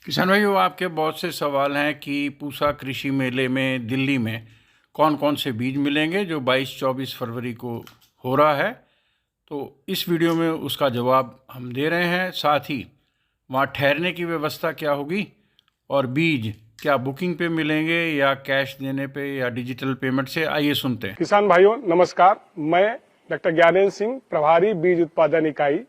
किसान भाइयों, आपके बहुत से सवाल हैं कि पूसा कृषि मेले में दिल्ली में कौन कौन से बीज मिलेंगे जो 22-24 फरवरी को हो रहा है। तो इस वीडियो में उसका जवाब हम दे रहे हैं। साथ ही वहाँ ठहरने की व्यवस्था क्या होगी और बीज क्या बुकिंग पे मिलेंगे या कैश देने पे या डिजिटल पेमेंट से, आइए सुनते हैं। किसान भाइयों नमस्कार, मैं डॉक्टर ज्ञानेंद्र सिंह, प्रभारी बीज उत्पादन इकाई,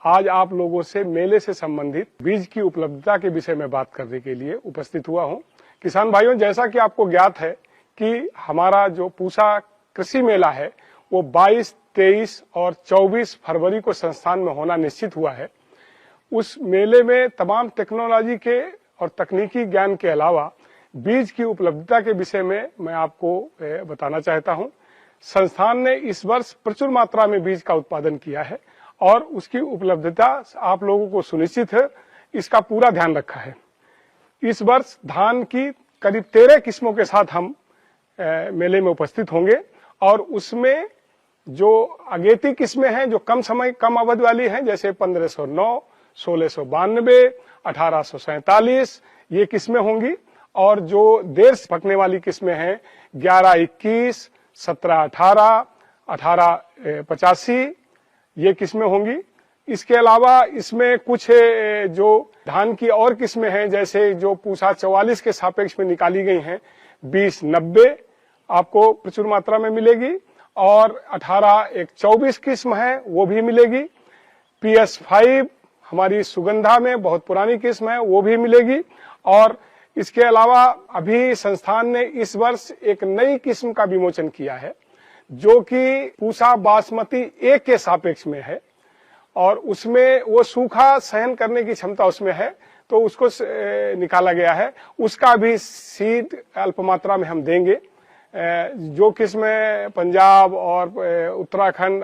आज आप लोगों से मेले से संबंधित बीज की उपलब्धता के विषय में बात करने के लिए उपस्थित हुआ हूं। किसान भाइयों, जैसा कि आपको ज्ञात है कि हमारा जो पूसा कृषि मेला है वो 22, 23 और 24 फरवरी को संस्थान में होना निश्चित हुआ है। उस मेले में तमाम टेक्नोलॉजी के और तकनीकी ज्ञान के अलावा बीज की उपलब्धता के विषय में मैं आपको बताना चाहता हूं। संस्थान ने इस वर्ष प्रचुर मात्रा में बीज का उत्पादन किया है और उसकी उपलब्धता आप लोगों को सुनिश्चित है, इसका पूरा ध्यान रखा है। इस वर्ष धान की करीब 13 किस्मों के साथ हम मेले में उपस्थित होंगे और उसमें जो अगेती किस्में हैं, जो कम अवधि वाली हैं, जैसे 1509, 1692, 1847 ये किस्में होंगी। और जो देर से पकने वाली किस्में हैं 1121, 1718, 1885 ये किस्में होंगी। इसके अलावा इसमें कुछ जो धान की और किस्में हैं, जैसे जो पूसा 44 के सापेक्ष में निकाली गई हैं, 2090 आपको प्रचुर मात्रा में मिलेगी और 18-124 किस्म है वो भी मिलेगी। PS5 हमारी सुगंधा में बहुत पुरानी किस्म है वो भी मिलेगी। और इसके अलावा अभी संस्थान ने इस वर्ष एक नई किस्म का विमोचन किया है जो कि पूसा बासमती 1 के सापेक्ष में है और उसमें वो सूखा सहन करने की क्षमता उसमें है, तो उसको निकाला गया है। उसका भी सीड अल्प मात्रा में हम देंगे। जो किस्म पंजाब और उत्तराखंड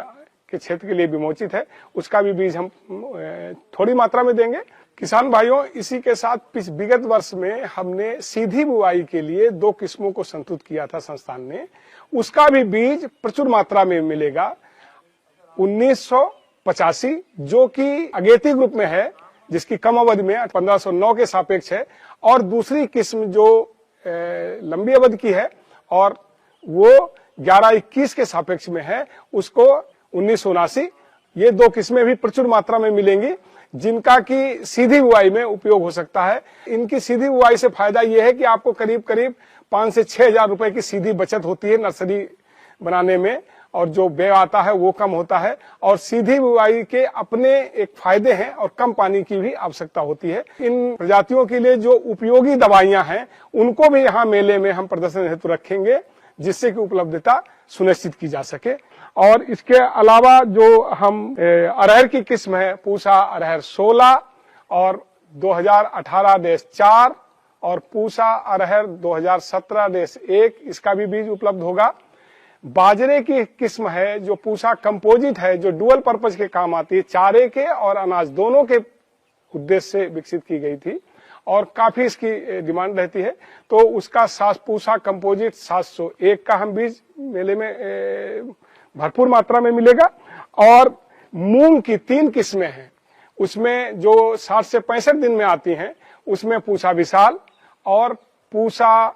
के क्षेत्र के लिए विमोचित है उसका भी बीज हम थोड़ी मात्रा में देंगे। किसान भाइयों, इसी के साथ विगत वर्ष में हमने सीधी बुआई के लिए 2 किस्मों को संतुलित किया था संस्थान ने, उसका भी बीज प्रचुर मात्रा में मिलेगा। 1985 जो कि अगेती ग्रुप में है, जिसकी कम अवधि में 1509 के सापेक्ष है, और दूसरी किस्म जो लंबी अवधि की है और वो 1121 के सापेक्ष में है, उसको 1979। ये 2 किस्में भी प्रचुर मात्रा में मिलेंगी जिनका की सीधी बुआई में उपयोग हो सकता है। इनकी सीधी बुआई से फायदा यह है कि आपको करीब 5 से 6 हजार रुपए की सीधी बचत होती है नर्सरी बनाने में, और जो व्यय आता है वो कम होता है। और सीधी बुआई के अपने एक फायदे हैं और कम पानी की भी आवश्यकता होती है। इन प्रजातियों के लिए जो उपयोगी दवाइयां हैं उनको भी यहाँ मेले में हम प्रदर्शन हेतु रखेंगे, जिससे कि उपलब्धता सुनिश्चित की जा सके। और इसके अलावा जो हम अरहर की किस्म है, पूसा अरहर 16 और 2018-4 और पूसा अरहर 2017-1, इसका भी बीज उपलब्ध होगा। बाजरे की किस्म है जो पूसा कंपोजिट है, जो डुअल पर्पज के काम आती है, चारे के और अनाज दोनों के उद्देश्य से विकसित की गई थी और काफी इसकी डिमांड रहती है, तो उसका पूसा कंपोजिट 701 का हम बीज मेले में भरपूर मात्रा में मिलेगा। और मूंग की 3 किस्में हैं, उसमें जो 60 से 65 दिन में आती हैं, उसमें पूसा विशाल और पूसा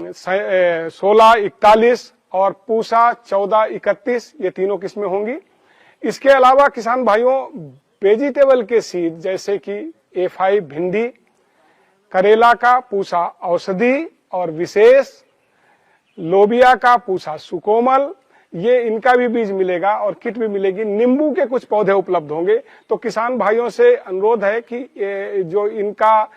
1641 और पूसा 1431 ये तीनों किस्में होंगी। इसके अलावा किसान भाइयों, वेजिटेबल के सीड जैसे कि A5 भिंडी, करेला का पूसा औषधि और विशेष, लोबिया का पूसा सुकोमल, ये इनका भी बीज मिलेगा और किट भी मिलेगी। नींबू के कुछ पौधे उपलब्ध होंगे। तो किसान भाइयों से अनुरोध है कि जो इनका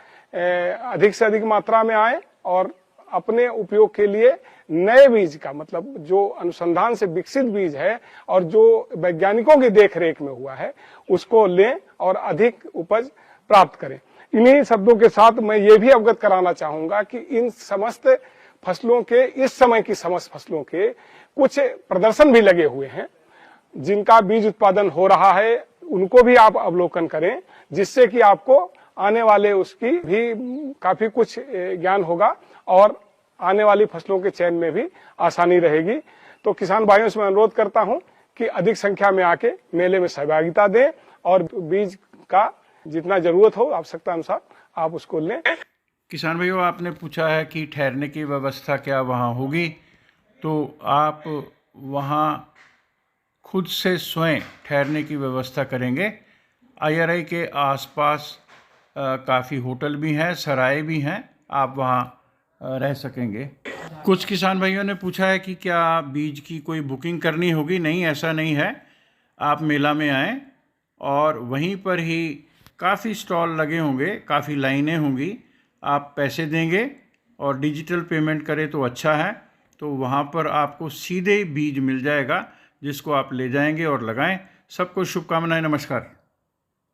अधिक से अधिक मात्रा में आए और अपने उपयोग के लिए नए बीज का, मतलब जो अनुसंधान से विकसित बीज है और जो वैज्ञानिकों की देखरेख में हुआ है, उसको लें और अधिक उपज प्राप्त करें। इन्हीं शब्दों के साथ मैं ये भी अवगत कराना चाहूंगा कि इन समस्त फसलों के, इस समय की समस्त फसलों के कुछ प्रदर्शन भी लगे हुए हैं जिनका बीज उत्पादन हो रहा है, उनको भी आप अवलोकन करें, जिससे कि आपको आने वाले उसकी भी काफी कुछ ज्ञान होगा और आने वाली फसलों के चयन में भी आसानी रहेगी। तो किसान भाइयों से मैं अनुरोध करता हूं कि अधिक संख्या में आके मेले में सहभागिता दें और बीज का जितना जरूरत हो आवश्यकता अनुसार आप उसको लें। किसान भाइयों, आपने पूछा है कि ठहरने की व्यवस्था क्या वहाँ होगी, तो आप वहाँ खुद से स्वयं ठहरने की व्यवस्था करेंगे। IRI के आसपास काफ़ी होटल भी हैं, सराय भी हैं, आप वहाँ रह सकेंगे। कुछ किसान भाइयों ने पूछा है कि क्या बीज की कोई बुकिंग करनी होगी। नहीं, ऐसा नहीं है। आप मेला में आएँ और वहीं पर ही काफ़ी स्टॉल लगे होंगे, काफ़ी लाइनें होंगी। आप पैसे देंगे और डिजिटल पेमेंट करें तो अच्छा है, तो वहाँ पर आपको सीधे बीज मिल जाएगा जिसको आप ले जाएंगे और लगाएं। सबको शुभकामनाएं। नमस्कार।